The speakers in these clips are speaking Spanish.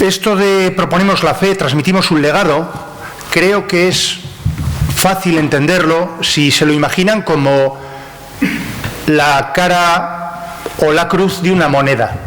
Esto de proponemos la fe, transmitimos un legado, creo que es fácil entenderlo si se lo imaginan como la cara o la cruz de una moneda.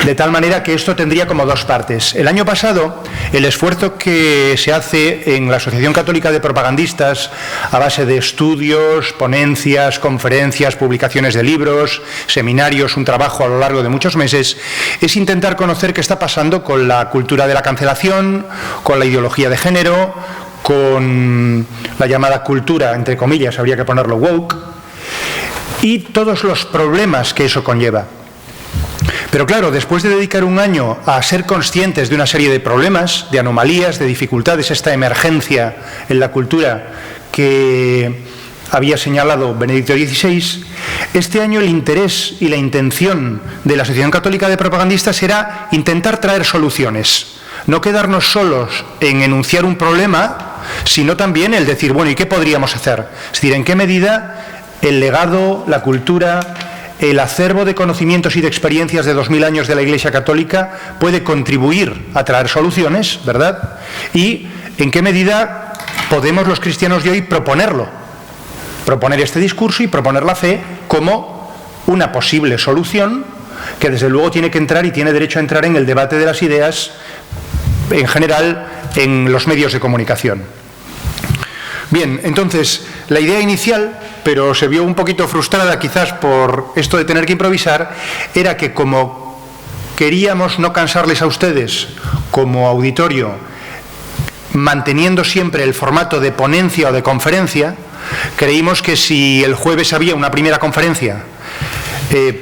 De tal manera que esto tendría como dos partes. El año pasado, el esfuerzo que se hace en la Asociación Católica de Propagandistas, a base de estudios, ponencias, conferencias, publicaciones de libros, seminarios, un trabajo a lo largo de muchos meses, es intentar conocer qué está pasando con la cultura de la cancelación, con la ideología de género, con la llamada cultura, entre comillas, habría que ponerlo woke, y todos los problemas que eso conlleva. Pero claro, después de dedicar un año a ser conscientes de una serie de problemas, de anomalías, de dificultades, esta emergencia en la cultura que había señalado Benedicto XVI, este año el interés y la intención de la Asociación Católica de Propagandistas era intentar traer soluciones. No quedarnos solos en enunciar un problema, sino también el decir, bueno, ¿y qué podríamos hacer? Es decir, ¿en qué medida el legado, la cultura, el acervo de conocimientos y de experiencias de 2000 años de la Iglesia Católica puede contribuir a traer soluciones, ¿verdad? Y en qué medida podemos los cristianos de hoy proponerlo, proponer este discurso y proponer la fe como una posible solución que desde luego tiene que entrar y tiene derecho a entrar en el debate de las ideas en general en los medios de comunicación. Bien, entonces, la idea inicial, pero se vio un poquito frustrada quizás por esto de tener que improvisar, era que como queríamos no cansarles a ustedes como auditorio, manteniendo siempre el formato de ponencia o de conferencia, creímos que si el jueves había una primera conferencia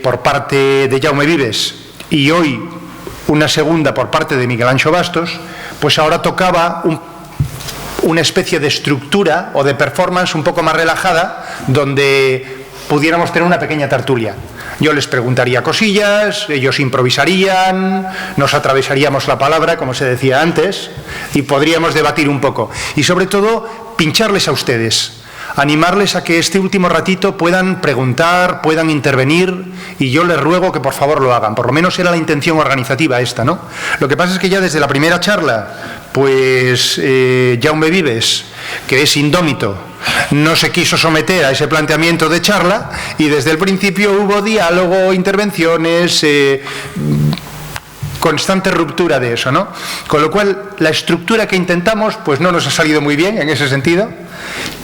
por parte de Jaume Vives y hoy una segunda por parte de Miguel Anxo Bastos, pues ahora tocaba una especie de estructura o de performance un poco más relajada donde pudiéramos tener una pequeña tertulia. Yo les preguntaría cosillas, ellos improvisarían, nos atravesaríamos la palabra, como se decía antes, y podríamos debatir un poco. Y sobre todo, pincharles a ustedes, animarles a que este último ratito puedan preguntar, puedan intervenir, y yo les ruego que por favor lo hagan. Por lo menos era la intención organizativa esta, ¿no? Lo que pasa es que ya desde la primera charla, pues Jaume Vives, que es indómito, no se quiso someter a ese planteamiento de charla y desde el principio hubo diálogo, intervenciones, constante ruptura de eso, ¿no? Con lo cual, la estructura que intentamos, pues no nos ha salido muy bien en ese sentido.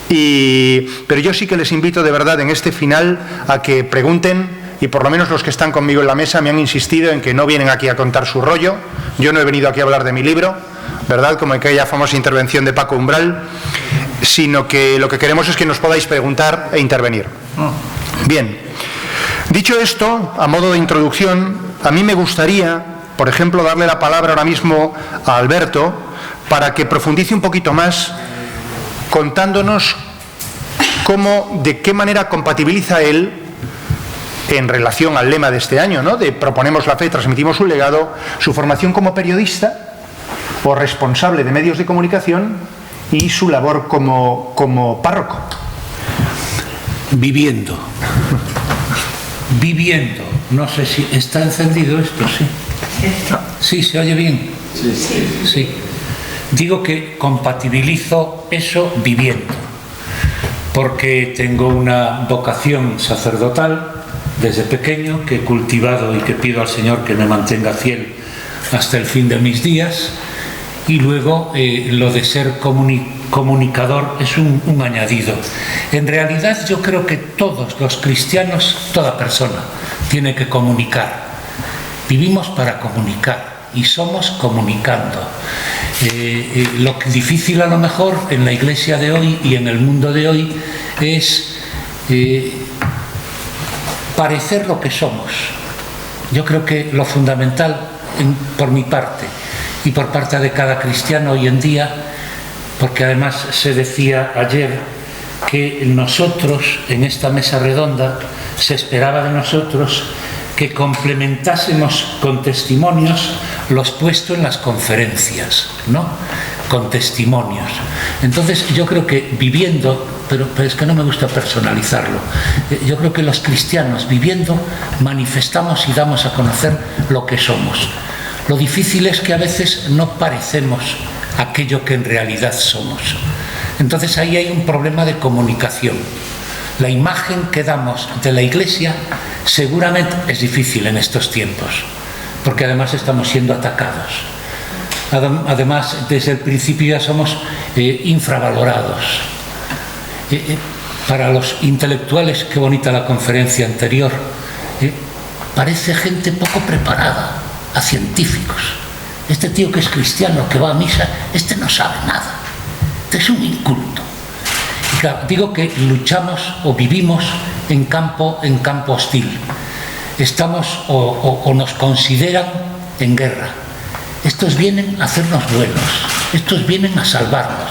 Pero yo sí que les invito de verdad en este final a que pregunten, y por lo menos los que están conmigo en la mesa me han insistido en que no vienen aquí a contar su rollo. Yo no he venido aquí a hablar de mi libro, ¿verdad? Como en aquella famosa intervención de Paco Umbral, sino que lo que queremos es que nos podáis preguntar e intervenir. Bien, dicho esto, a modo de introducción, a mí me gustaría, por ejemplo, darle la palabra ahora mismo a Alberto para que profundice un poquito más contándonos de qué manera compatibiliza él, en relación al lema de este año, ¿no?, de proponemos la fe, transmitimos un legado, su formación como periodista o responsable de medios de comunicación y su labor como párroco. Viviendo, no sé si está encendido esto, sí. Sí, ¿se oye bien? Sí. Digo que compatibilizo eso viviendo, porque tengo una vocación sacerdotal desde pequeño que he cultivado y que pido al Señor que me mantenga fiel hasta el fin de mis días, y luego lo de ser comunicador es un añadido. En realidad yo creo que todos los cristianos, toda persona, tiene que comunicar. Vivimos para comunicar y somos comunicando. Lo que difícil a lo mejor en la iglesia de hoy y en el mundo de hoy es parecer lo que somos. Yo creo que lo fundamental, por mi parte y por parte de cada cristiano hoy en día, porque además se decía ayer que nosotros en esta mesa redonda se esperaba de nosotros que complementásemos con testimonios los puestos en las conferencias, ¿no? Con testimonios. Entonces yo creo que viviendo, pero es que no me gusta personalizarlo, yo creo que los cristianos viviendo manifestamos y damos a conocer lo que somos. Lo difícil es que a veces no parecemos aquello que en realidad somos. Entonces ahí hay un problema de comunicación. La imagen que damos de la Iglesia seguramente es difícil en estos tiempos, porque además estamos siendo atacados. Además, desde el principio ya somos infravalorados. Para los intelectuales, qué bonita la conferencia anterior, parece gente poco preparada, a científicos. Este tío que es cristiano, que va a misa, este no sabe nada, este es un inculto. Y claro, digo que luchamos o vivimos en campo hostil. Estamos o nos consideran en guerra. Estos vienen a hacernos buenos, estos vienen a salvarnos,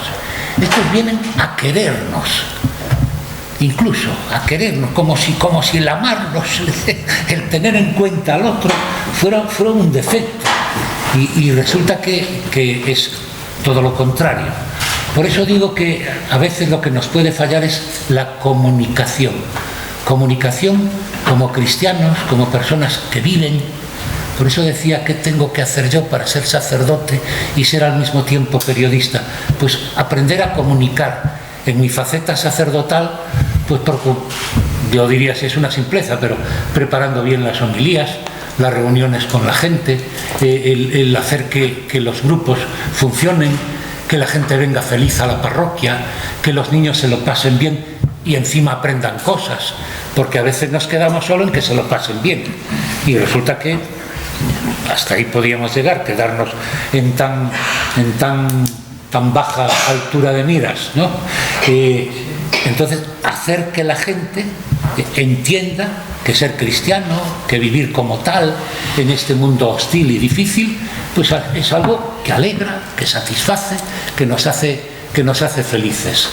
estos vienen a querernos, incluso a querernos, como si el amarnos, el tener en cuenta al otro, fuera un defecto. Y resulta que es todo lo contrario. Por eso digo que a veces lo que nos puede fallar es la comunicación. Comunicación como cristianos, como personas que viven. Por eso decía, ¿qué tengo que hacer yo para ser sacerdote y ser al mismo tiempo periodista? Pues aprender a comunicar. En mi faceta sacerdotal, pues porque yo diría, si es una simpleza, pero preparando bien las homilías, las reuniones con la gente, el hacer que los grupos funcionen, que la gente venga feliz a la parroquia, que los niños se lo pasen bien y encima aprendan cosas, porque a veces nos quedamos solo en que se lo pasen bien y resulta que hasta ahí podíamos llegar, quedarnos en tan baja altura de miras, ¿no? Entonces, hacer que la gente entienda que ser cristiano, que vivir como tal en este mundo hostil y difícil, pues es algo que alegra, que satisface, que nos hace felices.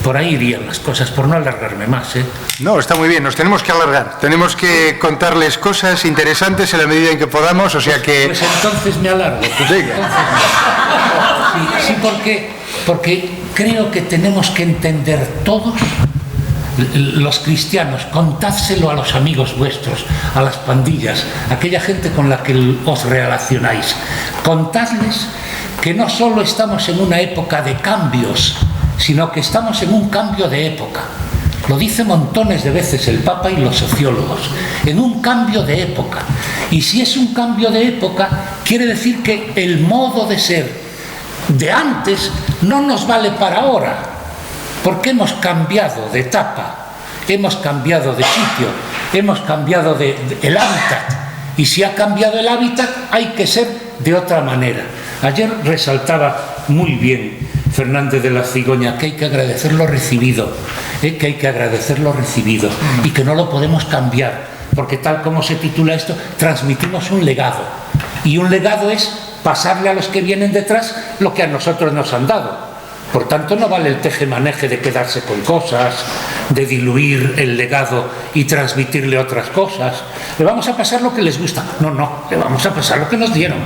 Por ahí irían las cosas, por no alargarme más, ¿eh? No, está muy bien, nos tenemos que alargar. Tenemos que contarles cosas interesantes en la medida en que podamos, o sea que... Pues entonces me alargo. Sí, porque creo que tenemos que entender todos, los cristianos, contádselo a los amigos vuestros, a las pandillas, a aquella gente con la que os relacionáis. Contadles que no solo estamos en una época de cambios, sino que estamos en un cambio de época. Lo dice montones de veces el Papa y los sociólogos, en un cambio de época. Y si es un cambio de época, quiere decir que el modo de ser de antes no nos vale para ahora, porque hemos cambiado de etapa, hemos cambiado de sitio, hemos cambiado el hábitat. Y si ha cambiado el hábitat, hay que ser de otra manera. Ayer resaltaba muy bien Fernández de la Cigoña que hay que agradecer lo recibido, que hay que agradecer lo recibido y que no lo podemos cambiar, porque tal como se titula esto, transmitimos un legado, y un legado es pasarle a los que vienen detrás lo que a nosotros nos han dado. Por tanto, no vale el tejemaneje de quedarse con cosas, de diluir el legado y transmitirle otras cosas. Le vamos a pasar lo que les gusta. No, le vamos a pasar lo que nos dieron.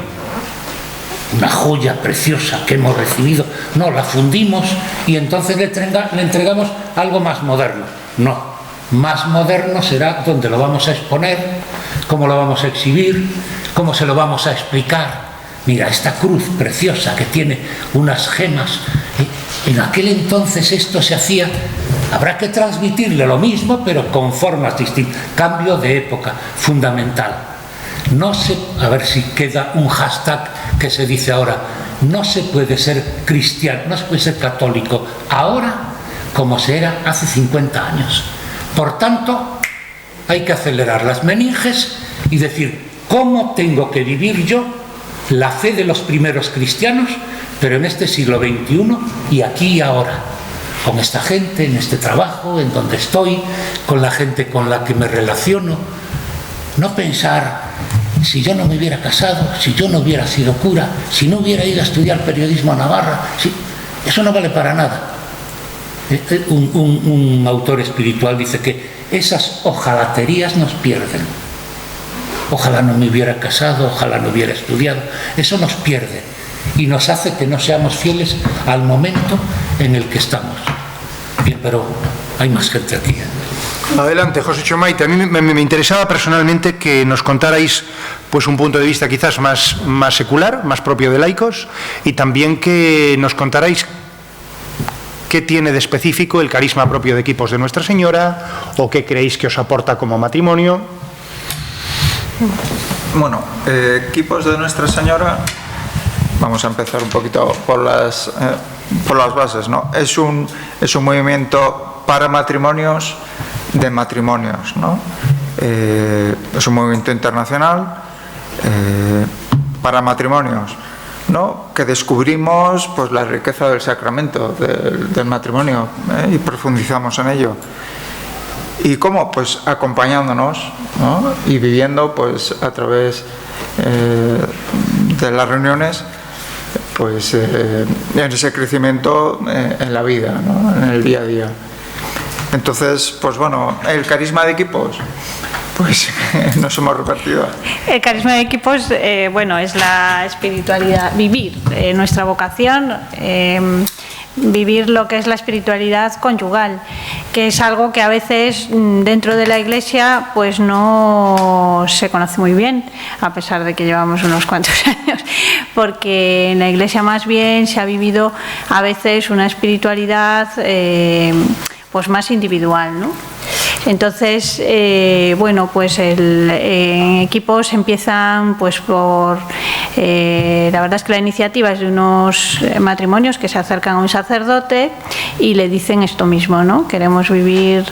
Una joya preciosa que hemos recibido. No, la fundimos y entonces le entregamos algo más moderno. No, más moderno será donde lo vamos a exponer, cómo lo vamos a exhibir, cómo se lo vamos a explicar. Mira, esta cruz preciosa que tiene unas gemas. En aquel entonces esto se hacía. Habrá que transmitirle lo mismo, pero con formas distintas. Cambio de época, fundamental. No sé, a ver si queda un hashtag que se dice ahora. No se puede ser cristiano, no se puede ser católico ahora como se era hace 50 años. Por tanto, hay que acelerar las meninges y decir, ¿cómo tengo que vivir yo la fe de los primeros cristianos, pero en este siglo XXI y aquí y ahora? Con esta gente, en este trabajo, en donde estoy, con la gente con la que me relaciono. No pensar, si yo no me hubiera casado, si yo no hubiera sido cura, si no hubiera ido a estudiar periodismo a Navarra, eso no vale para nada. Un autor espiritual dice que esas ojalaterías nos pierden. Ojalá no me hubiera casado, ojalá no hubiera estudiado. Eso nos pierde y nos hace que no seamos fieles al momento en el que estamos. Bien, pero hay más gente aquí. Adelante, José Chomaite. A mí me interesaba personalmente que nos contarais pues un punto de vista quizás más secular, más propio de laicos, y también que nos contarais qué tiene de específico el carisma propio de Equipos de Nuestra Señora, o qué creéis que os aporta como matrimonio. Bueno, Equipos de Nuestra Señora, vamos a empezar un poquito por las bases, ¿no? Es un movimiento para matrimonios, de matrimonios, ¿no? Es un movimiento internacional para matrimonios, ¿no? Que descubrimos pues la riqueza del sacramento del matrimonio, y profundizamos en ello. ¿Y cómo? Pues acompañándonos, ¿no? Y viviendo pues a través de las reuniones, pues en ese crecimiento en la vida, ¿no? En el día a día. Entonces, pues bueno, el carisma de Equipos, pues nos hemos repartido. El carisma de Equipos, bueno, es la espiritualidad, vivir nuestra vocación, vivir lo que es la espiritualidad conyugal, que es algo que a veces dentro de la Iglesia pues no se conoce muy bien, a pesar de que llevamos unos cuantos años, porque en la Iglesia más bien se ha vivido a veces una espiritualidad pues más individual, ¿no? Entonces, bueno, pues en Equipos empiezan pues por, la verdad es que la iniciativa es de unos matrimonios que se acercan a un sacerdote y le dicen esto mismo, ¿no? Queremos vivir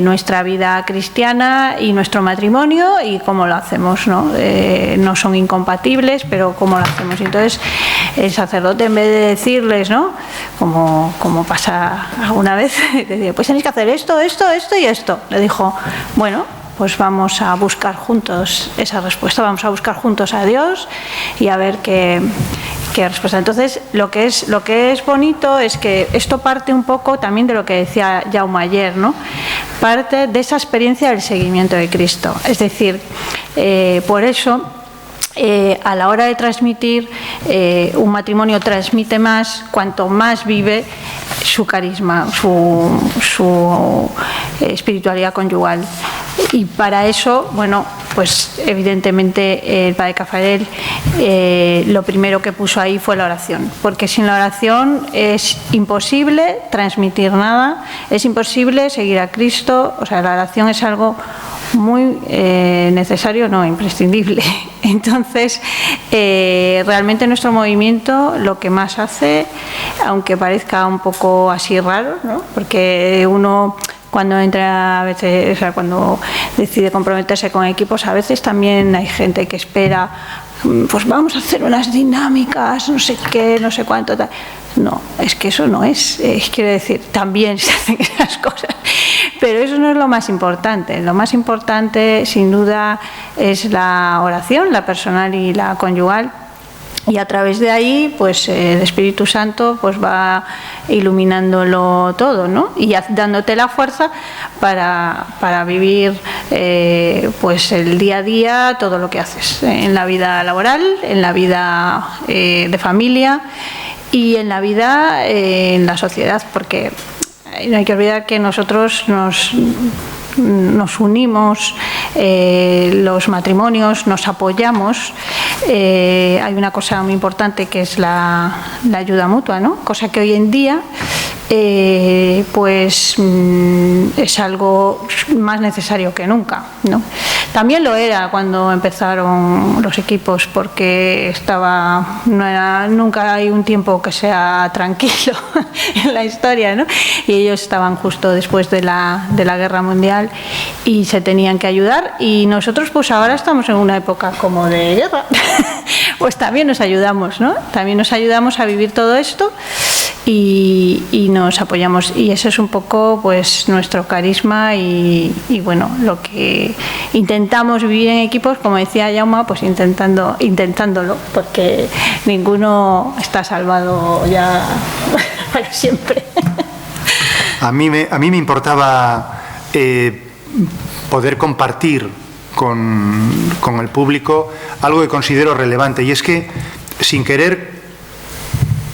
nuestra vida cristiana y nuestro matrimonio, y cómo lo hacemos, ¿no? No son incompatibles, pero cómo lo hacemos. Entonces, el sacerdote, en vez de decirles, ¿no? Como pasa alguna vez, decía, pues tenéis que hacer esto, esto, esto y esto. Le dijo, bueno, pues vamos a buscar juntos esa respuesta, vamos a buscar juntos a Dios y a ver qué respuesta. Entonces, lo que es bonito es que esto parte un poco también de lo que decía Jaume ayer, ¿no? Parte de esa experiencia del seguimiento de Cristo. Es decir, por eso, a la hora de transmitir, un matrimonio transmite más cuanto más vive su carisma, su espiritualidad conyugal. Y para eso, bueno, pues evidentemente el padre Caffarel lo primero que puso ahí fue la oración, porque sin la oración es imposible transmitir nada, es imposible seguir a Cristo. O sea, la oración es algo muy necesario, no, imprescindible. Entonces, realmente nuestro movimiento lo que más hace, aunque parezca un poco así raro, ¿no? Porque uno cuando entra a veces, o sea, cuando decide comprometerse con Equipos, a veces también hay gente que espera, pues vamos a hacer unas dinámicas, no sé qué, no sé cuánto, tal. No, es que eso no es, quiero decir, también se hacen esas cosas, pero eso no es lo más importante. Lo más importante, sin duda, es la oración, la personal y la conyugal. Y a través de ahí, pues el Espíritu Santo pues va iluminándolo todo, ¿no? Y dándote la fuerza para vivir pues el día a día, todo lo que haces en la vida laboral, en la vida de familia y en la vida en la sociedad, porque no hay que olvidar que nosotros nos unimos, los matrimonios nos apoyamos. Hay una cosa muy importante que es la ayuda mutua, ¿no? Cosa que hoy en día pues es algo más necesario que nunca, ¿no? También lo era cuando empezaron los Equipos, porque nunca hay un tiempo que sea tranquilo en la historia, ¿no? Y ellos estaban justo después de la Guerra Mundial y se tenían que ayudar, y nosotros pues ahora estamos en una época como de guerra, pues también nos ayudamos, ¿no? También nos ayudamos a vivir todo esto y nos apoyamos, y eso es un poco pues nuestro carisma y bueno, lo que intentamos vivir en Equipos, como decía Jaume, pues intentándolo, porque ninguno está salvado ya para siempre. A mí me importaba poder compartir con el público algo que considero relevante, y es que, sin querer,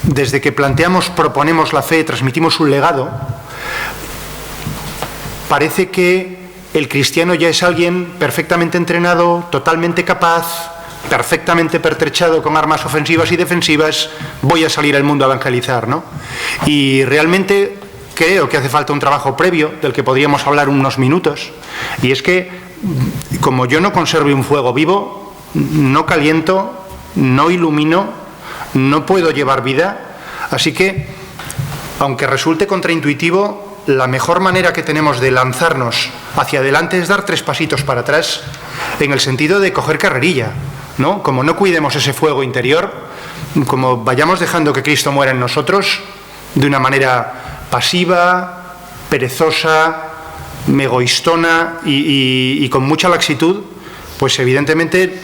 desde que proponemos la fe, transmitimos un legado, parece que el cristiano ya es alguien perfectamente entrenado, totalmente capaz, perfectamente pertrechado con armas ofensivas y defensivas, voy a salir al mundo a evangelizar, ¿no? Y realmente creo que hace falta un trabajo previo del que podríamos hablar unos minutos, y es que como yo no conserve un fuego vivo, no caliento, no ilumino, no puedo llevar vida. Así que, aunque resulte contraintuitivo, la mejor manera que tenemos de lanzarnos hacia adelante es dar 3 pasitos para atrás, en el sentido de coger carrerilla, ¿no? Como no cuidemos ese fuego interior, como vayamos dejando que Cristo muera en nosotros de una manera pasiva, perezosa, egoístona y con mucha laxitud, pues evidentemente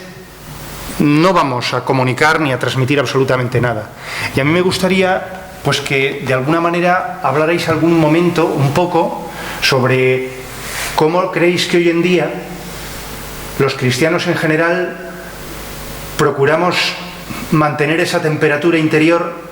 no vamos a comunicar ni a transmitir absolutamente nada. Y a mí me gustaría pues que de alguna manera hablarais algún momento un poco sobre cómo creéis que hoy en día los cristianos en general procuramos mantener esa temperatura interior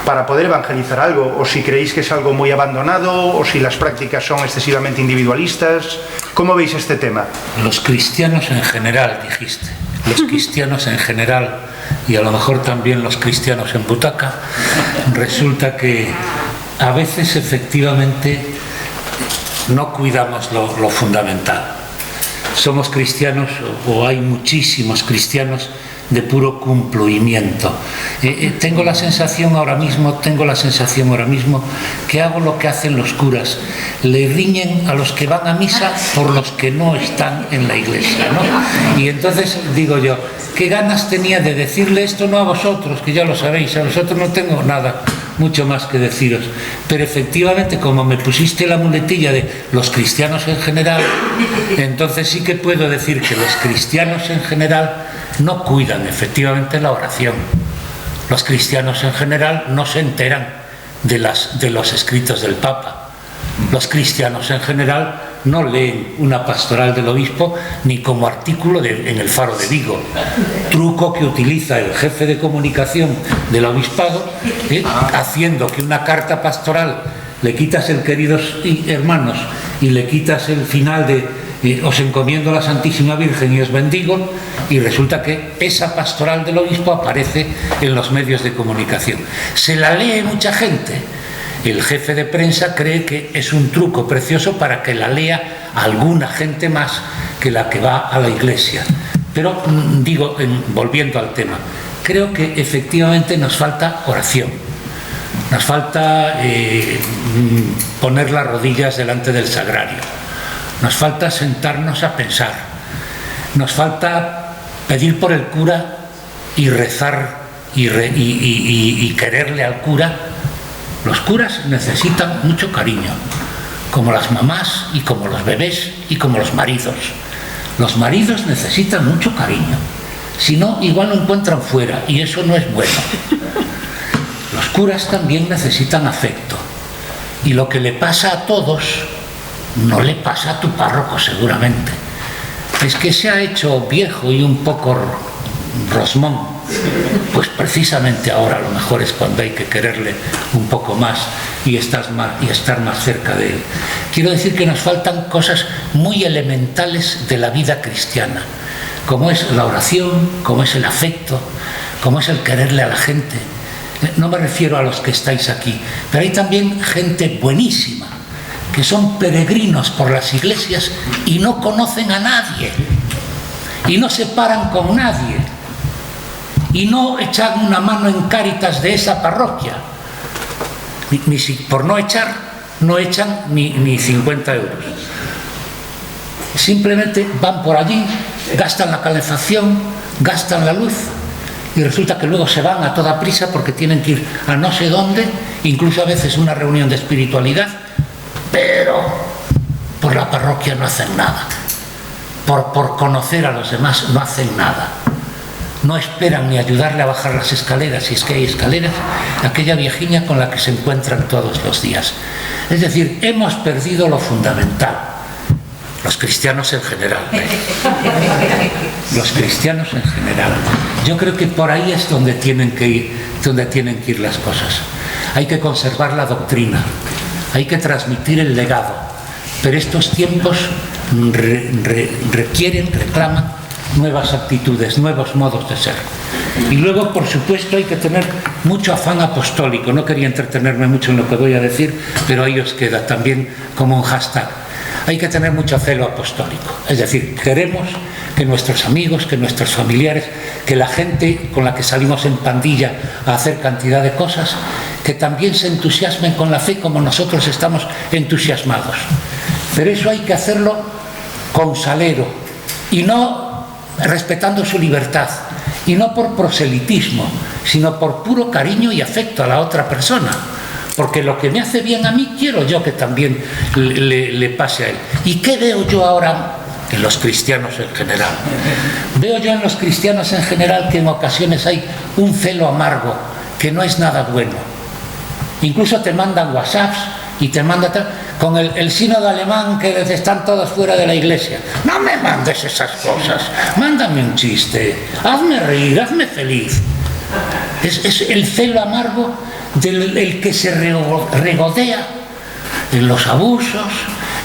para poder evangelizar algo, o si creéis que es algo muy abandonado, o si las prácticas son excesivamente individualistas. ¿Cómo veis este tema? Los cristianos en general, dijiste. Los cristianos en general, y a lo mejor también los cristianos en butaca, resulta que a veces efectivamente no cuidamos lo fundamental. Somos cristianos, o hay muchísimos cristianos de puro cumplimiento. Tengo la sensación ahora mismo que hago lo que hacen los curas, le riñen a los que van a misa por los que no están en la iglesia, ¿no? Y entonces digo yo, ¿qué ganas tenía de decirle esto no a vosotros, que ya lo sabéis? A vosotros no tengo nada mucho más que deciros, pero efectivamente, como me pusiste la muletilla de los cristianos en general, entonces sí que puedo decir que los cristianos en general no cuidan efectivamente la oración. Los cristianos en general no se enteran de los escritos del Papa. Los cristianos en general no leen una pastoral del obispo ni como artículo en el Faro de Vigo, truco que utiliza el jefe de comunicación del obispado, haciendo que una carta pastoral le quitas el queridos hermanos y le quitas el final de os encomiendo a la Santísima Virgen y os bendigo, y resulta que esa pastoral del obispo aparece en los medios de comunicación. Se la lee mucha gente. El jefe de prensa cree que es un truco precioso para que la lea alguna gente más que la que va a la iglesia. Pero digo, volviendo al tema, creo que efectivamente nos falta oración. Nos falta poner las rodillas delante del sagrario. Nos falta sentarnos a pensar. Nos falta pedir por el cura y rezar y quererle al cura. Los curas necesitan mucho cariño, como las mamás y como los bebés y como los maridos. Los maridos necesitan mucho cariño, si no, igual lo encuentran fuera, y eso no es bueno. Los curas también necesitan afecto, y lo que le pasa a todos no le pasa a tu párroco seguramente. Es que se ha hecho viejo y un poco rosmón. Pues precisamente ahora a lo mejor es cuando hay que quererle un poco más y estar más cerca de él. Quiero decir que nos faltan cosas muy elementales de la vida cristiana, como es la oración, como es el afecto, como es el quererle a la gente. No me refiero a los que estáis aquí, pero hay también gente buenísima, que son peregrinos por las iglesias y no conocen a nadie, y no se paran con nadie, y no echan una mano en Cáritas de esa parroquia. Ni si, por no echar, no echan ni 50 euros. Simplemente van por allí, gastan la calefacción, gastan la luz, y resulta que luego se van a toda prisa porque tienen que ir a no sé dónde, incluso a veces una reunión de espiritualidad, pero por la parroquia no hacen nada. Por conocer a los demás no hacen nada. No esperan ni ayudarle a bajar las escaleras, si es que hay escaleras, aquella viejina con la que se encuentran todos los días. Es decir, hemos perdido lo fundamental. Los cristianos en general. Los cristianos en general. Yo creo que por ahí es donde tienen que ir las cosas. Hay que conservar la doctrina, hay que transmitir el legado, pero estos tiempos reclaman nuevas actitudes, nuevos modos de ser. Y luego, por supuesto, hay que tener mucho afán apostólico. No quería entretenerme mucho en lo que voy a decir, pero ahí os queda también como un hashtag. Hay que tener mucho celo apostólico. Es decir, queremos que nuestros amigos, que nuestros familiares, que la gente con la que salimos en pandilla a hacer cantidad de cosas, que también se entusiasmen con la fe como nosotros estamos entusiasmados. Pero eso hay que hacerlo con salero y no respetando su libertad, y no por proselitismo, sino por puro cariño y afecto a la otra persona. Porque lo que me hace bien a mí, quiero yo que también le pase a él. ¿Y qué veo yo ahora en los cristianos en general? Veo yo en los cristianos en general que en ocasiones hay un celo amargo, que no es nada bueno. Incluso te mandan WhatsApps y te mandan con el sínodo alemán que están todos fuera de la iglesia. No me mandes esas cosas, mándame un chiste, hazme reír, hazme feliz. Es el celo amargo del que se regodea en los abusos,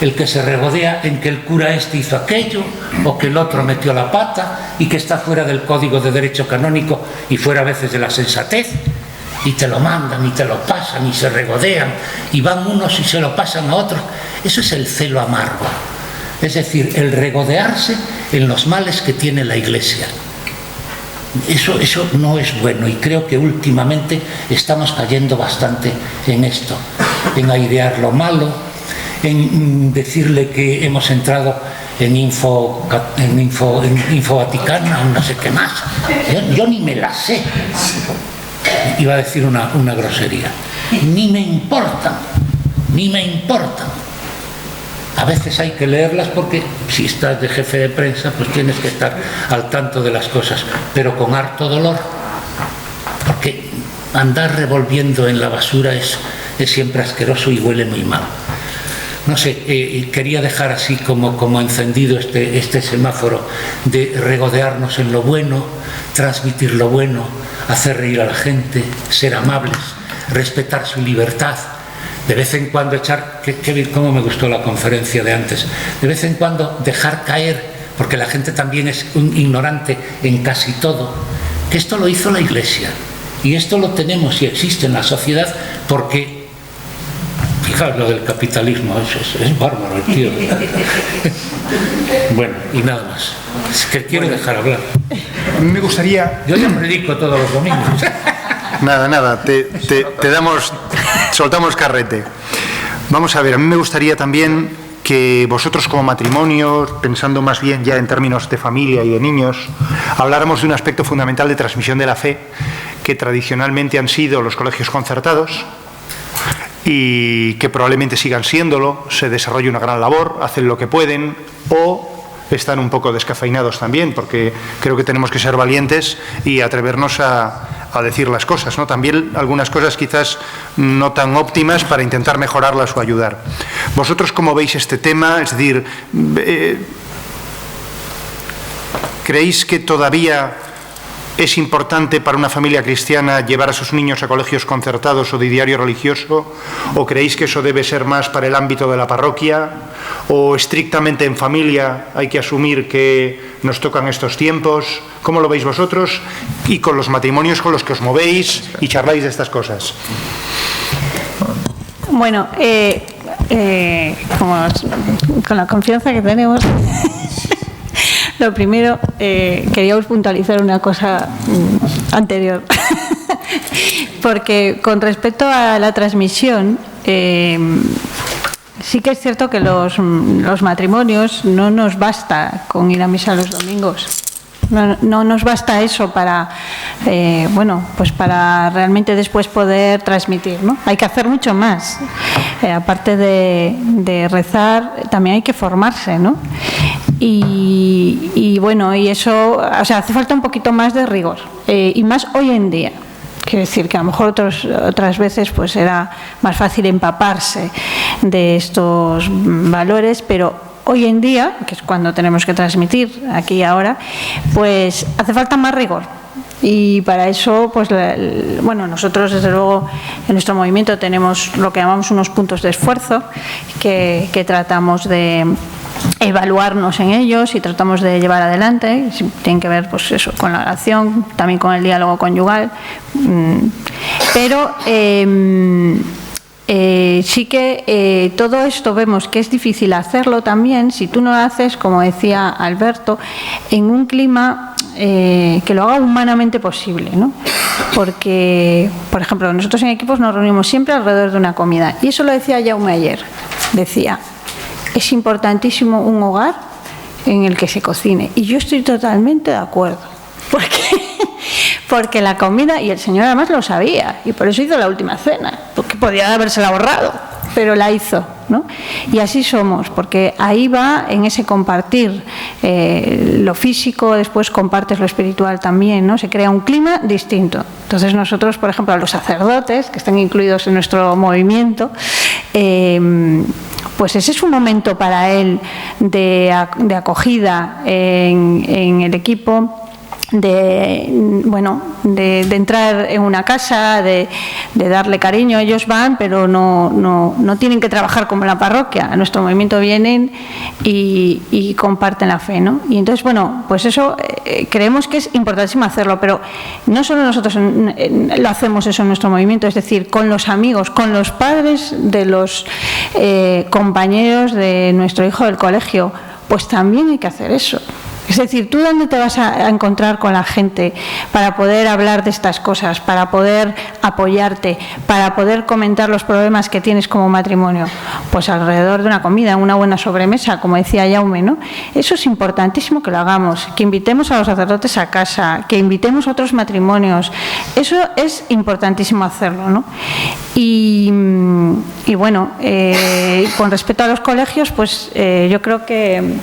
el que se regodea en que el cura este hizo aquello o que el otro metió la pata y que está fuera del código de derecho canónico y fuera a veces de la sensatez, y te lo mandan y te lo pasan y se regodean y van unos y se lo pasan a otros. Eso es el celo amargo, es decir, el regodearse en los males que tiene la Iglesia. Eso no es bueno, y creo que últimamente estamos cayendo bastante en esto, en airear lo malo, en decirle que hemos entrado en Info Vaticana o no sé qué más. Yo ni me la sé. Iba a decir una grosería. Ni me importan. A veces hay que leerlas porque si estás de jefe de prensa pues tienes que estar al tanto de las cosas, pero con harto dolor, porque andar revolviendo en la basura es siempre asqueroso y huele muy mal. No sé, quería dejar así como encendido este semáforo de regodearnos en lo bueno, transmitir lo bueno, hacer reír a la gente, ser amables, respetar su libertad. De vez en cuando echar, cómo me gustó la conferencia de antes, de vez en cuando dejar caer, porque la gente también es un ignorante en casi todo, que esto lo hizo la Iglesia, y esto lo tenemos y existe en la sociedad porque, fijaos lo del capitalismo, es bárbaro el tío. Bueno, y nada más. Es que quiero dejar hablar. A mí me gustaría... Yo ya predico todos los domingos. Nada, te damos, soltamos carrete. Vamos a ver, a mí me gustaría también que vosotros como matrimonio, pensando más bien ya en términos de familia y de niños, habláramos de un aspecto fundamental de transmisión de la fe, que tradicionalmente han sido los colegios concertados y que probablemente sigan siéndolo. Se desarrolla una gran labor, hacen lo que pueden o están un poco descafeinados también, porque creo que tenemos que ser valientes y atrevernos a decir las cosas, ¿no? También algunas cosas quizás no tan óptimas para intentar mejorarlas o ayudar. ¿Vosotros cómo veis este tema? Es decir, ¿creéis que todavía es importante para una familia cristiana llevar a sus niños a colegios concertados o de diario religioso? ¿O creéis que eso debe ser más para el ámbito de la parroquia? ¿O estrictamente en familia hay que asumir que nos tocan estos tiempos? ¿Cómo lo veis vosotros? Y con los matrimonios con los que os movéis y charláis de estas cosas. Bueno, con la confianza que tenemos... Lo primero, queríamos puntualizar una cosa anterior, porque con respecto a la transmisión, sí que es cierto que los matrimonios no nos basta con ir a misa los domingos. No nos basta eso para, pues para realmente después poder transmitir, ¿no? Hay que hacer mucho más. Aparte de rezar, también hay que formarse, ¿no? Y eso, o sea, hace falta un poquito más de rigor, y más hoy en día. Quiero decir que a lo mejor otras veces pues era más fácil empaparse de estos valores, pero hoy en día, que es cuando tenemos que transmitir aquí y ahora, pues hace falta más rigor. Y para eso, pues nosotros desde luego en nuestro movimiento tenemos lo que llamamos unos puntos de esfuerzo que tratamos de evaluarnos en ellos y tratamos de llevar adelante. Tienen que ver, pues eso, con la oración, también con el diálogo conyugal, pero sí que todo esto vemos que es difícil hacerlo también si tú no lo haces, como decía Alberto, en un clima que lo haga humanamente posible, ¿no? Porque, por ejemplo, nosotros en equipos nos reunimos siempre alrededor de una comida, y eso lo decía Jaume ayer. Decía, es importantísimo un hogar en el que se cocine, y yo estoy totalmente de acuerdo, porque la comida, y el Señor además lo sabía, y por eso hizo la última cena, porque podía habérsela ahorrado, pero la hizo, ¿no? Y así somos, porque ahí va en ese compartir lo físico, después compartes lo espiritual también, ¿no? Se crea un clima distinto. Entonces nosotros, por ejemplo, a los sacerdotes, que están incluidos en nuestro movimiento, pues ese es un momento para él de acogida en el equipo, de entrar en una casa, de darle cariño. Ellos van, pero no tienen que trabajar como en la parroquia. A nuestro movimiento vienen y comparten la fe, ¿no? Y entonces, bueno, pues eso creemos que es importantísimo hacerlo, pero no solo nosotros lo hacemos eso en nuestro movimiento, es decir, con los amigos, con los padres de los compañeros de nuestro hijo del colegio, pues también hay que hacer eso. Es decir, ¿tú dónde te vas a encontrar con la gente para poder hablar de estas cosas, para poder apoyarte, para poder comentar los problemas que tienes como matrimonio? Pues alrededor de una comida, una buena sobremesa, como decía Jaume, ¿no? Eso es importantísimo que lo hagamos, que invitemos a los sacerdotes a casa, que invitemos a otros matrimonios. Eso es importantísimo hacerlo, ¿no? Y bueno, con respecto a los colegios, pues yo creo que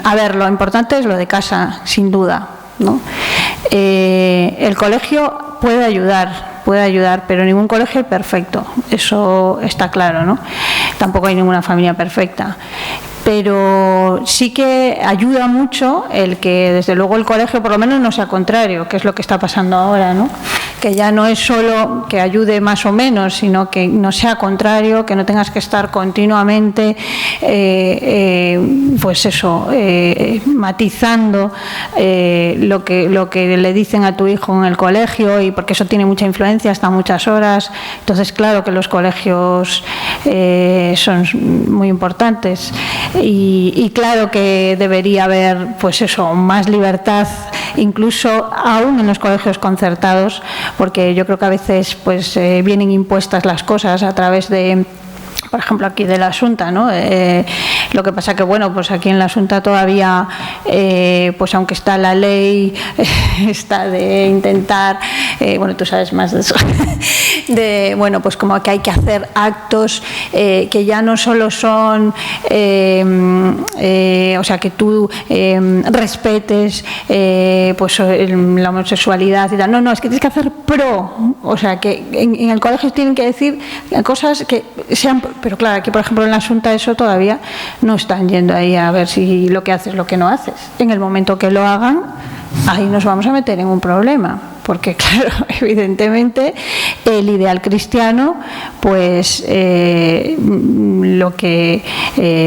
a ver, lo importante es lo de casa, sin duda, ¿no? El colegio puede ayudar, pero ningún colegio es perfecto, eso está claro, ¿no? Tampoco hay ninguna familia perfecta. Pero sí que ayuda mucho el que, desde luego, el colegio por lo menos no sea contrario, que es lo que está pasando ahora, ¿no? Que ya no es solo que ayude más o menos, sino que no sea contrario, que no tengas que estar continuamente, pues eso, matizando lo que le dicen a tu hijo en el colegio, y porque eso tiene mucha influencia hasta muchas horas. Entonces, claro que los colegios son muy importantes. Y claro que debería haber, pues eso, más libertad, incluso aún en los colegios concertados, porque yo creo que a veces pues vienen impuestas las cosas a través de, por ejemplo, aquí de la Asunta, ¿no? Lo que pasa que, bueno, pues aquí en la Asunta todavía, pues aunque está la ley, está de intentar, bueno, tú sabes más de eso, de, bueno, pues como que hay que hacer actos que ya no solo son, o sea, que tú respetes, pues la homosexualidad y tal. No, es que tienes que hacer o sea, que en el colegio tienen que decir cosas que sean. Pero claro, aquí por ejemplo en la Asunta eso todavía no están yendo ahí a ver si lo que haces, lo que no haces. En el momento que lo hagan, ahí nos vamos a meter en un problema, porque claro, evidentemente el ideal cristiano, pues lo que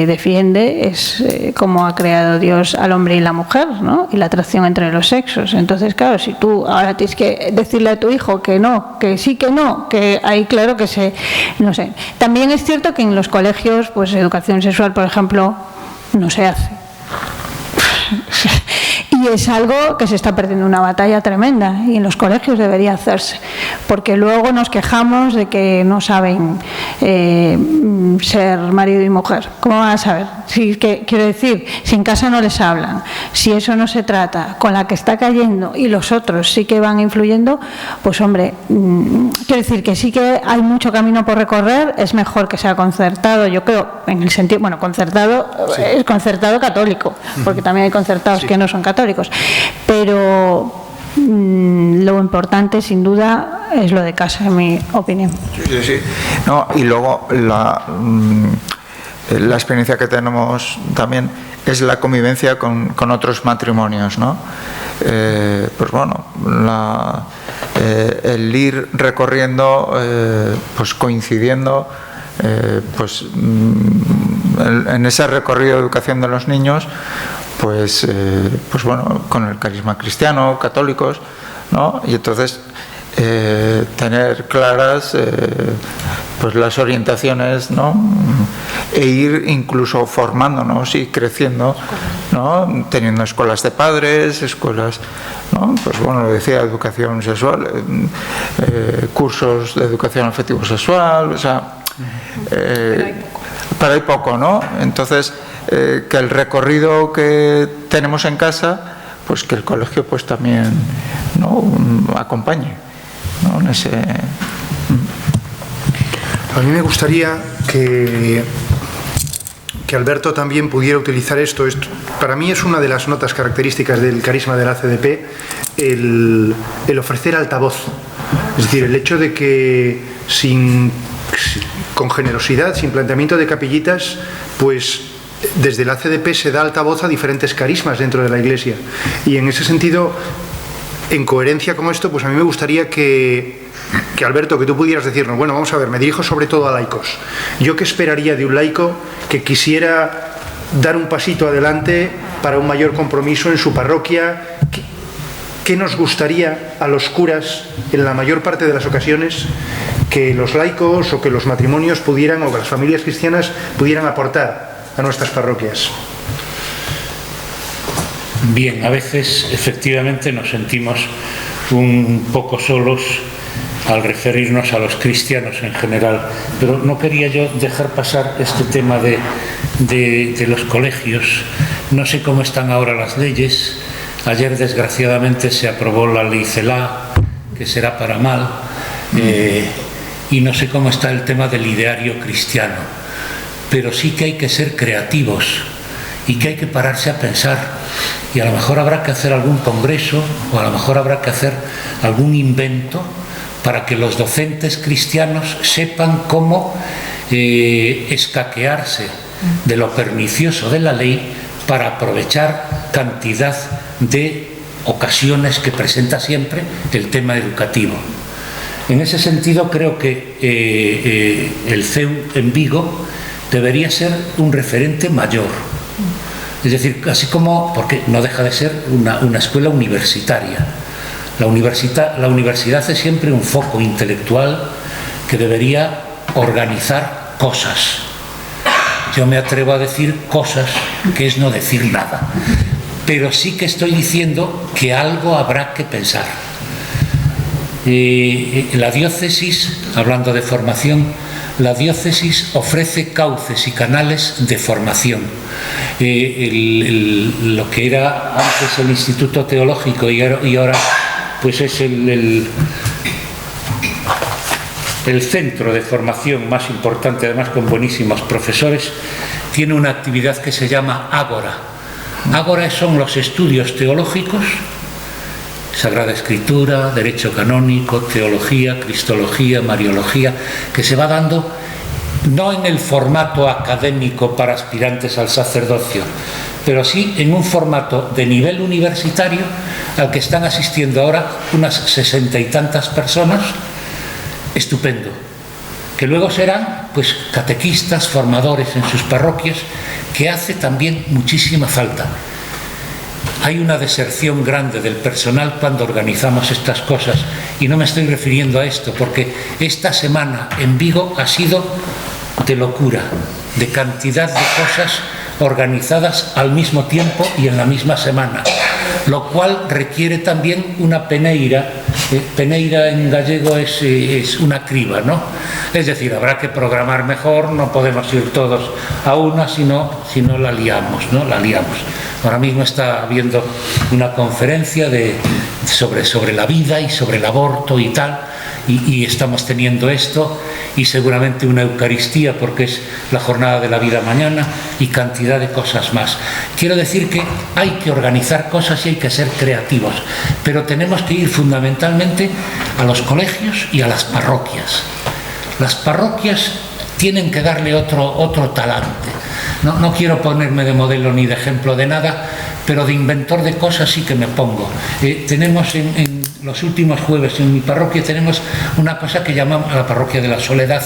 defiende es cómo ha creado Dios al hombre y la mujer, ¿no? Y la atracción entre los sexos. Entonces, claro, si tú ahora tienes que decirle a tu hijo que no, que sí, que no, que ahí claro que no sé. También es cierto que en los colegios, pues educación sexual, por ejemplo, no se hace. Y es algo que se está perdiendo una batalla tremenda, y en los colegios debería hacerse, porque luego nos quejamos de que no saben ser marido y mujer. ¿Cómo van a saber? Si, quiero decir, si en casa no les hablan, si eso no se trata, con la que está cayendo y los otros sí que van influyendo, pues hombre, quiero decir que sí que hay mucho camino por recorrer. Es mejor que sea concertado, yo creo, en el sentido, bueno, concertado, sí. Es concertado católico, porque también hay concertados que no son católicos, pero lo importante sin duda es lo de casa, en mi opinión. Sí. No, y luego la experiencia que tenemos también es la convivencia con otros matrimonios, ¿no? Pues bueno, el ir recorriendo, pues coincidiendo pues en ese recorrido de educación de los niños, pues bueno, con el carisma cristiano, católicos, ¿no? Y entonces tener claras pues las orientaciones, ¿no? E ir incluso formándonos y creciendo, ¿no? Teniendo escuelas de padres, escuelas, ¿no? Pues bueno, lo decía, educación sexual, cursos de educación afectivo-sexual, o sea, pero hay poco, ¿no? Entonces, que el recorrido que tenemos en casa, pues que el colegio pues también, ¿no? Acompañe, ¿no? En ese... A mí me gustaría que Alberto también pudiera utilizar esto. Para mí es una de las notas características del carisma de la CDP, el ofrecer altavoz. Es decir, el hecho de que con generosidad, sin planteamiento de capillitas, pues desde la CDP se da altavoz a diferentes carismas dentro de la Iglesia. Y en ese sentido, en coherencia con esto, pues a mí me gustaría que Alberto, que tú pudieras decirnos, bueno, vamos a ver, me dirijo sobre todo a laicos. ¿Yo qué esperaría de un laico que quisiera dar un pasito adelante para un mayor compromiso en su parroquia? ¿Qué nos gustaría a los curas, en la mayor parte de las ocasiones, que los laicos o que los matrimonios pudieran, o que las familias cristianas pudieran aportar a nuestras parroquias? Bien, a veces efectivamente nos sentimos un poco solos al referirnos a los cristianos en general, pero no quería yo dejar pasar este tema de los colegios. No sé cómo están ahora las leyes. Ayer desgraciadamente se aprobó la ley CELA, que será para mal, y no sé cómo está el tema del ideario cristiano, pero sí que hay que ser creativos y que hay que pararse a pensar, y a lo mejor habrá que hacer algún congreso o a lo mejor habrá que hacer algún invento para que los docentes cristianos sepan cómo escaquearse de lo pernicioso de la ley para aprovechar cantidad de ocasiones que presenta siempre el tema educativo. En ese sentido, creo que el CEU en Vigo debería ser un referente mayor. Es decir, así como, porque no deja de ser una escuela universitaria. La universidad es siempre un foco intelectual que debería organizar cosas. Yo me atrevo a decir cosas, que es no decir nada. Pero sí que estoy diciendo que algo habrá que pensar. La diócesis, hablando de formación, la diócesis ofrece cauces y canales de formación. Lo que era antes el Instituto Teológico y ahora pues es el centro de formación más importante, además con buenísimos profesores, tiene una actividad que se llama Ágora. Ágora son los estudios teológicos, Sagrada Escritura, Derecho Canónico, Teología, Cristología, Mariología, que se va dando no en el formato académico para aspirantes al sacerdocio, pero sí en un formato de nivel universitario al que están asistiendo ahora unas 60 y tantas personas. Estupendo, que luego serán pues catequistas, formadores en sus parroquias, que hace también muchísima falta. Hay una deserción grande del personal cuando organizamos estas cosas, y no me estoy refiriendo a esto, porque esta semana en Vigo ha sido de locura, de cantidad de cosas organizadas al mismo tiempo y en la misma semana, lo cual requiere también una peneira. Peneira en gallego es una criba, ¿no? Es decir, habrá que programar mejor, no podemos ir todos a una, si no la liamos, ¿no? La liamos. Ahora mismo está habiendo una conferencia sobre la vida y sobre el aborto y tal, y estamos teniendo esto, y seguramente una Eucaristía, porque es la jornada de la vida mañana, y cantidad de cosas más. Quiero decir que hay que organizar cosas y hay que ser creativos, pero tenemos que ir fundamentalmente a los colegios y a las parroquias. Las parroquias tienen que darle otro talante. No quiero ponerme de modelo ni de ejemplo de nada, pero de inventor de cosas sí que me pongo. Tenemos en los últimos jueves en mi parroquia tenemos una cosa que llamamos la parroquia de la soledad.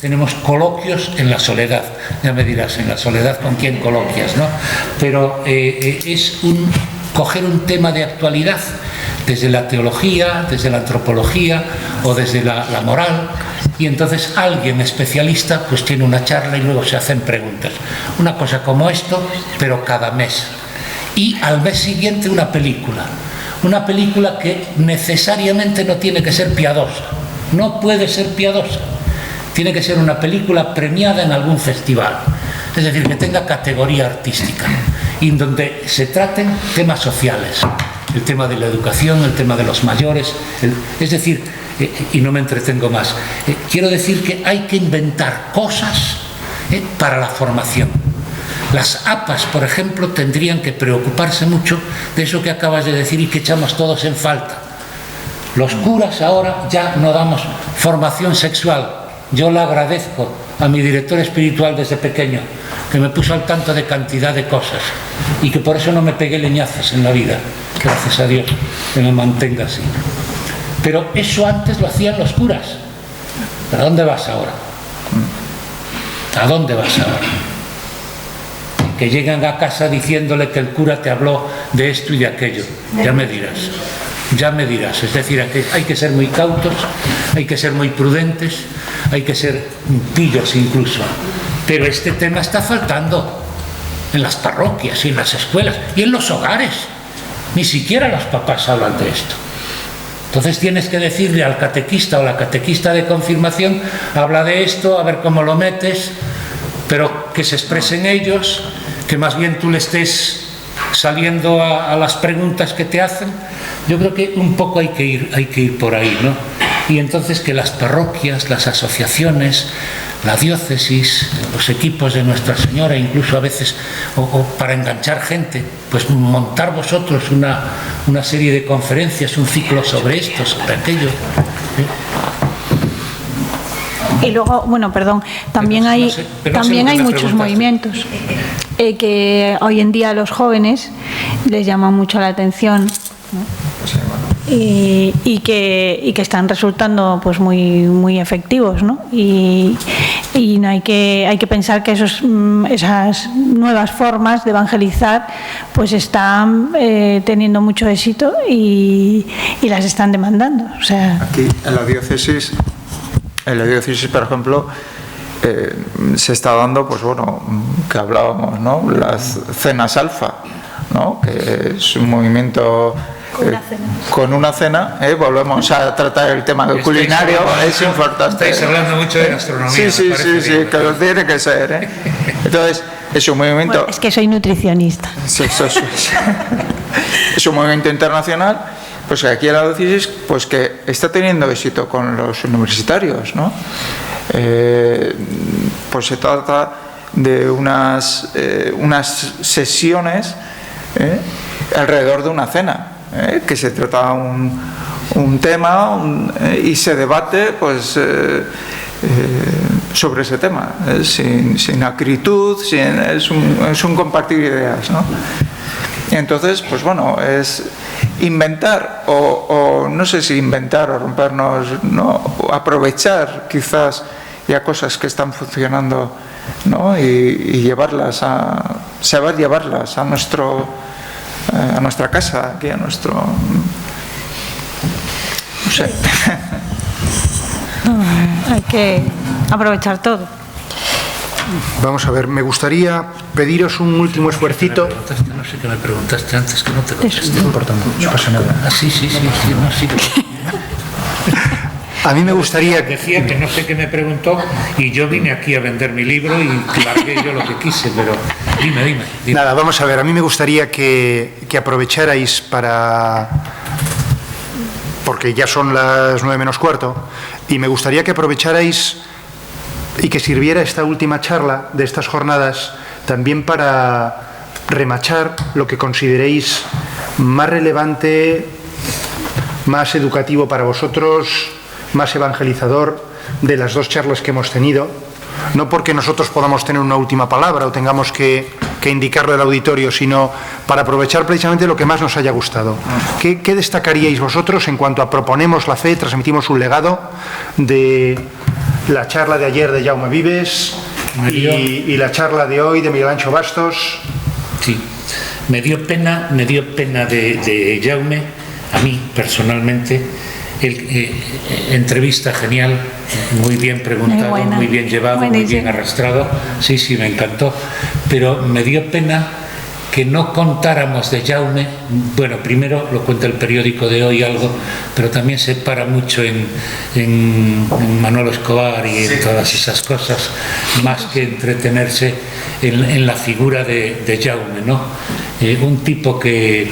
Tenemos coloquios en la soledad. Ya me dirás, en la soledad con quién coloquias, ¿no? Pero es coger un tema de actualidad desde la teología, desde la antropología o desde la moral, y entonces alguien especialista pues tiene una charla y luego se hacen preguntas. Una cosa como esto, pero cada mes. Y al mes siguiente una película que necesariamente no tiene que ser piadosa, no puede ser piadosa, tiene que ser una película premiada en algún festival, es decir, que tenga categoría artística y en donde se traten temas sociales, el tema de la educación, el tema de los mayores, es decir, y no me entretengo más, quiero decir que hay que inventar cosas para la formación. Las APAs, por ejemplo, tendrían que preocuparse mucho de eso que acabas de decir y que echamos todos en falta. Los curas ahora ya no damos formación sexual. Yo le agradezco a mi director espiritual desde pequeño, que me puso al tanto de cantidad de cosas y que por eso no me pegué leñazos en la vida. Gracias a Dios que me mantenga así. Pero eso antes lo hacían los curas. ¿Pero a dónde vas ahora? ¿A dónde vas ahora? Que llegan a casa diciéndole que el cura te habló de esto y de aquello. Ya me dirás. Es decir, hay que ser muy cautos, hay que ser muy prudentes, hay que ser pillos incluso. Pero este tema está faltando en las parroquias y en las escuelas y en los hogares. Ni siquiera los papás hablan de esto. Entonces tienes que decirle al catequista o la catequista de confirmación, habla de esto, a ver cómo lo metes, pero que se expresen ellos, que más bien tú le estés saliendo a las preguntas que te hacen. Yo creo que un poco hay que ir por ahí, ¿no? Y entonces que las parroquias, las asociaciones, la diócesis, los equipos de Nuestra Señora, incluso a veces, o para enganchar gente, pues montar vosotros una serie de conferencias, un ciclo sobre esto, sobre aquello. Y luego, también hay muchos movimientos que hoy en día a los jóvenes les llaman mucho la atención, ¿no? Y que están resultando pues muy efectivos, ¿no? Y no hay que pensar que esas nuevas formas de evangelizar pues están teniendo mucho éxito y las están demandando. O sea, aquí en la diócesis, por ejemplo, se está dando, pues bueno, que hablábamos, ¿no? Las cenas alfa, ¿no? Que es un movimiento con una cena, volvemos a tratar el tema culinario, es importante. Estáis hablando mucho de gastronomía. Sí, que lo tiene que ser, Entonces, es un movimiento... Bueno, es que soy nutricionista. Sí, eso es un movimiento internacional, pues aquí en la diócesis, pues que está teniendo éxito con los universitarios, ¿no? Pues se trata de unas sesiones alrededor de una cena, que se trata un tema y se debate pues sobre ese tema, sin acritud, es un compartir ideas, ¿no? Y entonces, pues bueno, es inventar o no sé si inventar o rompernos, ¿no? O aprovechar quizás ya cosas que están funcionando, ¿no? Y saber llevarlas a nuestra casa, aquí a nuestro... no sé. Hay que aprovechar todo. Vamos a ver, me gustaría pediros un último esfuercito. No sé qué me preguntaste antes, que no te contesté. No importa, no pasa nada. Sí. A mí me gustaría... Decía que no sé qué me preguntó y yo vine aquí a vender mi libro y largué yo lo que quise, pero dime. Nada, vamos a ver, a mí me gustaría que aprovecharais porque ya son las 9 menos cuarto, y me gustaría que aprovecharais y que sirviera esta última charla de estas jornadas también para remachar lo que consideréis más relevante, más educativo para vosotros, más evangelizador de las dos charlas que hemos tenido. No porque nosotros podamos tener una última palabra o tengamos que que indicarlo al auditorio, sino para aprovechar precisamente lo que más nos haya gustado. ¿Qué destacaríais vosotros en cuanto a proponemos la fe, transmitimos un legado de la charla de ayer de Jaume Vives y la charla de hoy de Miguel Ancho Bastos? Sí, me dio pena de Jaume, a mí personalmente. Entrevista genial, muy bien preguntado, muy bien llevado, muy bien arrastrado. Sí, me encantó. Pero me dio pena que no contáramos de Jaume. Bueno, primero lo cuenta el periódico de hoy algo, pero también se para mucho en Manolo Escobar y en todas esas cosas, más que entretenerse en la figura de Jaume, ¿no? Un tipo que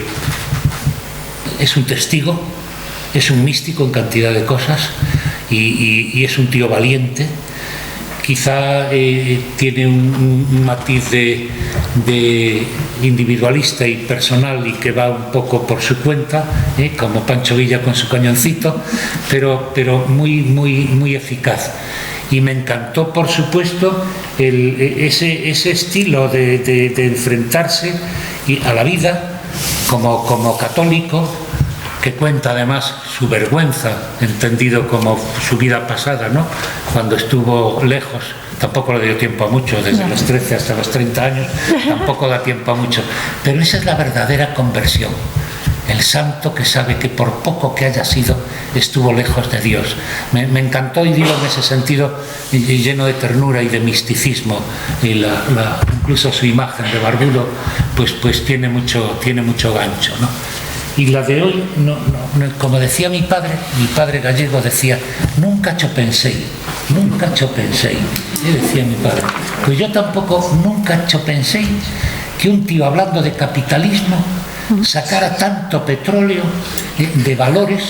es un testigo, es un místico en cantidad de cosas y es un tío valiente. Quizá tiene un matiz de individualista y personal y que va un poco por su cuenta, como Pancho Villa con su cañoncito, pero muy eficaz. Y me encantó, por supuesto, ese estilo de enfrentarse a la vida como católico, que cuenta además su vergüenza, entendido como su vida pasada, ¿no? Cuando estuvo lejos, tampoco le dio tiempo a mucho, desde los 13 hasta los 30 años, tampoco da tiempo a mucho. Pero esa es la verdadera conversión. El santo que sabe que por poco que haya sido, estuvo lejos de Dios. Me encantó, y digo en ese sentido, lleno de ternura y de misticismo, y incluso su imagen de barbudo, pues tiene mucho gancho, ¿no? Y la de hoy, como decía mi padre gallego decía, nunca cho pensei, decía mi padre. Pues yo tampoco nunca cho pensei que un tío hablando de capitalismo sacara tanto petróleo de valores,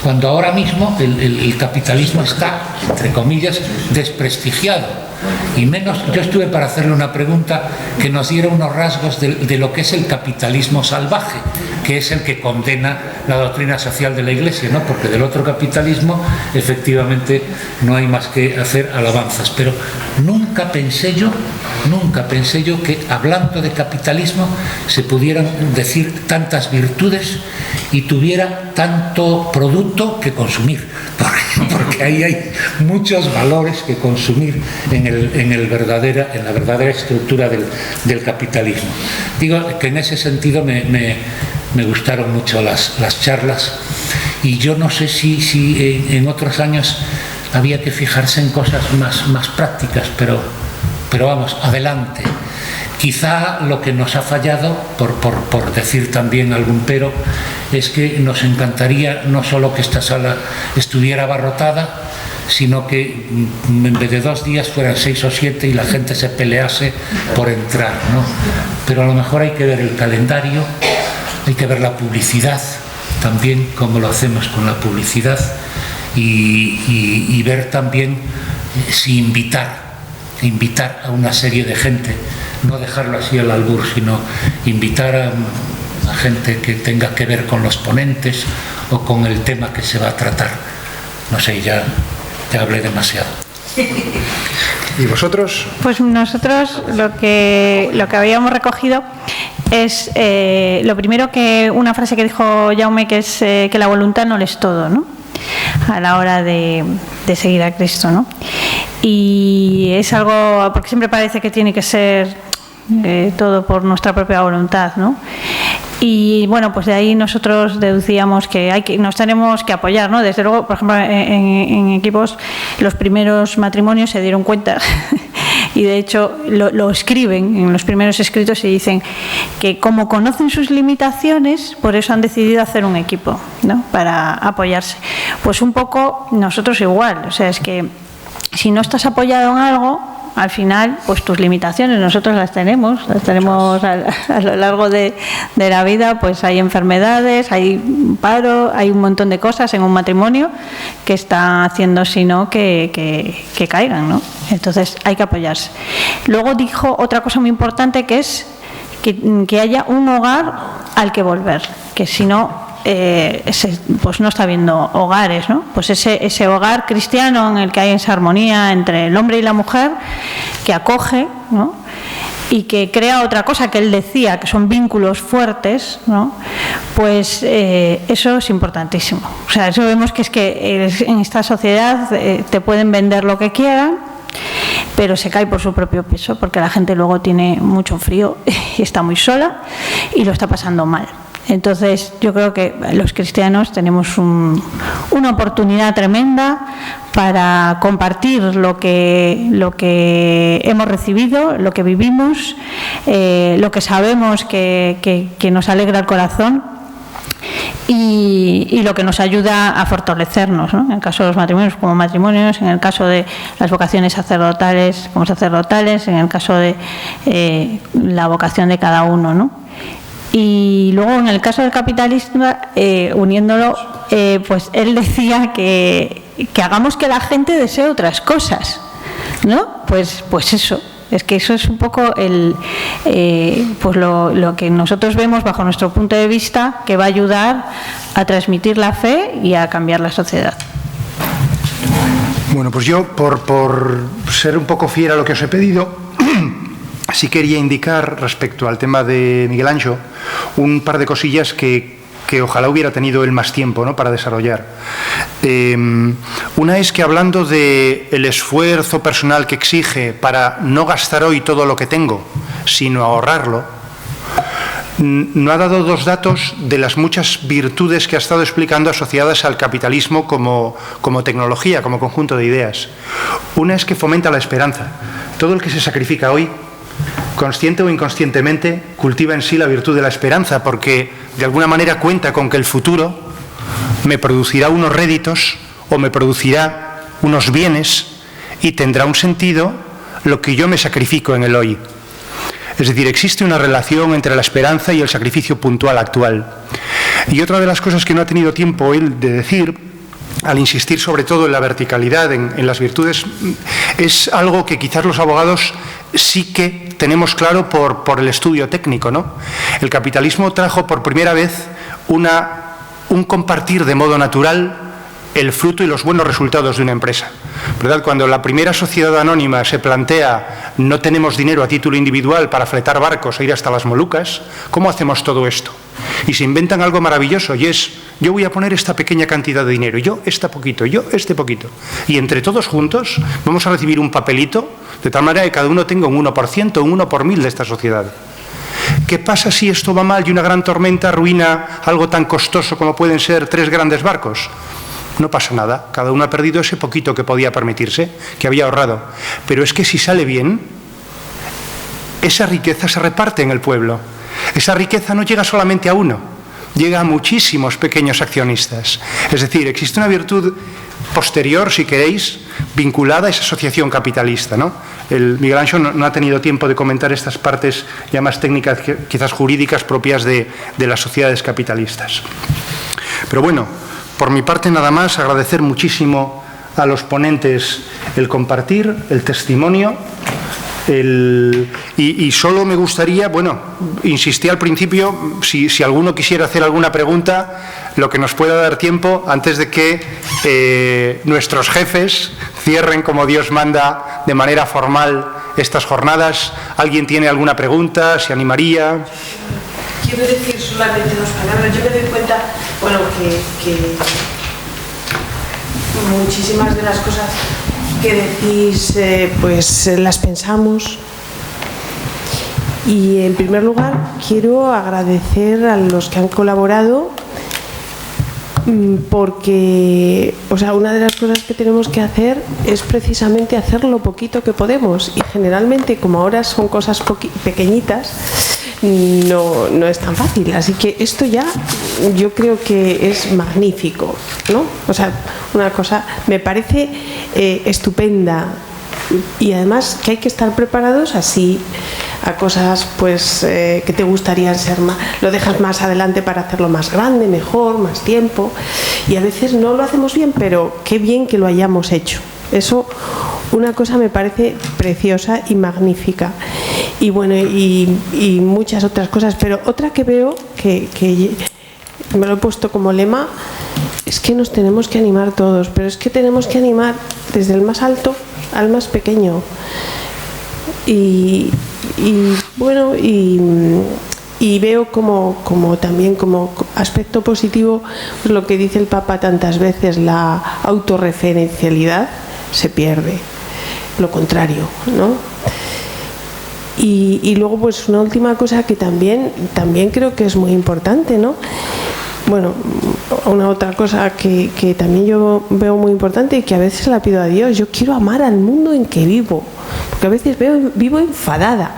cuando ahora mismo el capitalismo está, entre comillas, desprestigiado. Y menos, yo estuve para hacerle una pregunta que nos diera unos rasgos de lo que es el capitalismo salvaje, que es el que condena la doctrina social de la Iglesia, ¿no? Porque del otro capitalismo efectivamente no hay más que hacer alabanzas. Pero nunca pensé yo que hablando de capitalismo se pudieran decir tantas virtudes y tuviera tanto producto que consumir, porque ahí hay muchos valores que consumir en la verdadera estructura del capitalismo. Digo que en ese sentido me gustaron mucho las charlas, y yo no sé si en otros años había que fijarse en cosas más prácticas, pero vamos, adelante. Quizá lo que nos ha fallado, por decir también algún pero, es que nos encantaría no solo que esta sala estuviera abarrotada, sino que en vez de 2 días fueran 6 o 7 y la gente se pelease por entrar, ¿no? Pero a lo mejor hay que ver el calendario, hay que ver la publicidad también, cómo lo hacemos con la publicidad, y ver también si invitar a una serie de gente, no dejarlo así al albur, sino invitar a gente que tenga que ver con los ponentes o con el tema que se va a tratar. No sé, ya hablé demasiado. ¿Y vosotros? Pues nosotros lo que habíamos recogido es lo primero, que una frase que dijo Jaume, que es que la voluntad no lo es todo, ¿no? A la hora de seguir a Cristo, ¿no? Y es algo, porque siempre parece que tiene que ser todo por nuestra propia voluntad, ¿no? Y bueno, pues de ahí nosotros deducíamos que nos tenemos que apoyar, ¿no? Desde luego, por ejemplo, en equipos, los primeros matrimonios se dieron cuenta y de hecho lo escriben en los primeros escritos, y dicen que como conocen sus limitaciones, por eso han decidido hacer un equipo, ¿no? Para apoyarse. Pues un poco nosotros igual, o sea, es que si no estás apoyado en algo, al final, pues tus limitaciones nosotros las tenemos a lo largo de la vida. Pues hay enfermedades, hay paro, hay un montón de cosas en un matrimonio que está haciendo, sino que caigan, ¿no? Entonces hay que apoyarse. Luego dijo otra cosa muy importante, que es que haya un hogar al que volver, que si no, pues no está habiendo hogares, ¿no? Pues ese hogar cristiano en el que hay esa armonía entre el hombre y la mujer, que acoge, ¿no? y que crea otra cosa que él decía, que son vínculos fuertes, ¿no? Pues eso es importantísimo. O sea, eso vemos que es que en esta sociedad te pueden vender lo que quieran, pero se cae por su propio peso, porque la gente luego tiene mucho frío y está muy sola y lo está pasando mal. Entonces, yo creo que los cristianos tenemos una oportunidad tremenda para compartir lo que hemos recibido, lo que vivimos, lo que sabemos que nos alegra el corazón y lo que nos ayuda a fortalecernos, ¿no? En el caso de los matrimonios como matrimonios, en el caso de las vocaciones sacerdotales como sacerdotales, en el caso de la vocación de cada uno, ¿no? Y luego en el caso del capitalismo, uniéndolo, pues él decía que hagamos que la gente desee otras cosas, ¿no? Pues eso. Es que eso es un poco pues lo que nosotros vemos bajo nuestro punto de vista, que va a ayudar a transmitir la fe y a cambiar la sociedad. Bueno, pues yo, por ser un poco fiel a lo que os he pedido, sí quería indicar respecto al tema de Miguel Anxo un par de cosillas que ojalá hubiera tenido él más tiempo, ¿no?, para desarrollar. Una es que, hablando del esfuerzo personal que exige para no gastar hoy todo lo que tengo, sino ahorrarlo, no ha dado dos datos de las muchas virtudes que ha estado explicando asociadas al capitalismo como tecnología, como conjunto de ideas. Una es que fomenta la esperanza. Todo el que se sacrifica hoy, consciente o inconscientemente, cultiva en sí la virtud de la esperanza, porque de alguna manera cuenta con que el futuro me producirá unos réditos o me producirá unos bienes y tendrá un sentido lo que yo me sacrifico en el hoy. Es decir, existe una relación entre la esperanza y el sacrificio puntual actual. Y otra de las cosas que no ha tenido tiempo él de decir, al insistir sobre todo en la verticalidad, en las virtudes, es algo que quizás los abogados sí que tenemos claro por el estudio técnico, ¿no? El capitalismo trajo por primera vez un compartir de modo natural el fruto y los buenos resultados de una empresa, ¿verdad? Cuando la primera sociedad anónima se plantea: no tenemos dinero a título individual para fletar barcos e ir hasta las Molucas, ¿cómo hacemos todo esto? Y se inventan algo maravilloso, y es: yo voy a poner esta pequeña cantidad de dinero, yo este poquito, yo este poquito, y entre todos juntos vamos a recibir un papelito, de tal manera que cada uno tenga un 1%, un 1 por 1000 de esta sociedad. ¿Qué pasa si esto va mal y una gran tormenta arruina algo tan costoso como pueden ser 3 grandes barcos? No pasa nada, cada uno ha perdido ese poquito que podía permitirse, que había ahorrado. Pero es que si sale bien, esa riqueza se reparte en el pueblo. Esa riqueza no llega solamente a uno, llega a muchísimos pequeños accionistas. Es decir, existe una virtud posterior, si queréis, vinculada a esa asociación capitalista, ¿no? Miguel Anxo no ha tenido tiempo de comentar estas partes ya más técnicas, quizás jurídicas, propias de las sociedades capitalistas. Pero bueno, por mi parte nada más, agradecer muchísimo a los ponentes el compartir, el testimonio, y solo me gustaría, bueno, insistí al principio, si alguno quisiera hacer alguna pregunta, lo que nos pueda dar tiempo antes de que nuestros jefes cierren como Dios manda de manera formal estas jornadas. ¿Alguien tiene alguna pregunta? ¿Se animaría? Quiero decir solamente 2 palabras. Yo me doy cuenta, bueno, que muchísimas de las cosas que decís, pues las pensamos. Y en primer lugar quiero agradecer a los que han colaborado, porque, o sea, una de las cosas que tenemos que hacer es precisamente hacer lo poquito que podemos, y generalmente, como ahora son cosas pequeñitas, no es tan fácil. Así que esto ya yo creo que es magnífico, ¿no? O sea, una cosa me parece estupenda, y además que hay que estar preparados así a cosas, pues que te gustarían ser más, lo dejas más adelante para hacerlo más grande, mejor, más tiempo, y a veces no lo hacemos bien, pero qué bien que lo hayamos hecho. Eso, una cosa me parece preciosa y magnífica. Y bueno, y muchas otras cosas, pero otra que veo, que me lo he puesto como lema, es que nos tenemos que animar todos, pero es que tenemos que animar desde el más alto al más pequeño. Y Bueno, y veo como también como aspecto positivo pues lo que dice el Papa tantas veces, la autorreferencialidad se pierde, lo contrario, ¿no? Y luego pues una última cosa que también creo que es muy importante, ¿no? Bueno, una otra cosa que también yo veo muy importante y que a veces la pido a Dios, yo quiero amar al mundo en que vivo, porque a veces vivo enfadada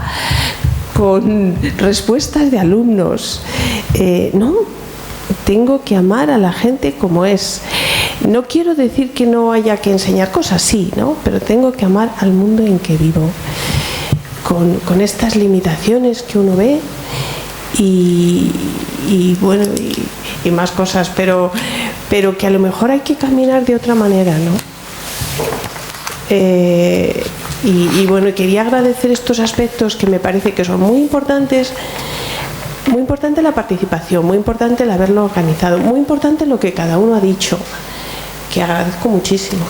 con respuestas de alumnos. No, tengo que amar a la gente como es. No quiero decir que no haya que enseñar cosas, sí, ¿no? Pero tengo que amar al mundo en que vivo, con estas limitaciones que uno ve y bueno, y más cosas, pero que a lo mejor hay que caminar de otra manera, ¿no? Y bueno, quería agradecer estos aspectos que me parece que son muy importantes. Muy importante la participación, muy importante el haberlo organizado, muy importante lo que cada uno ha dicho, que agradezco muchísimo.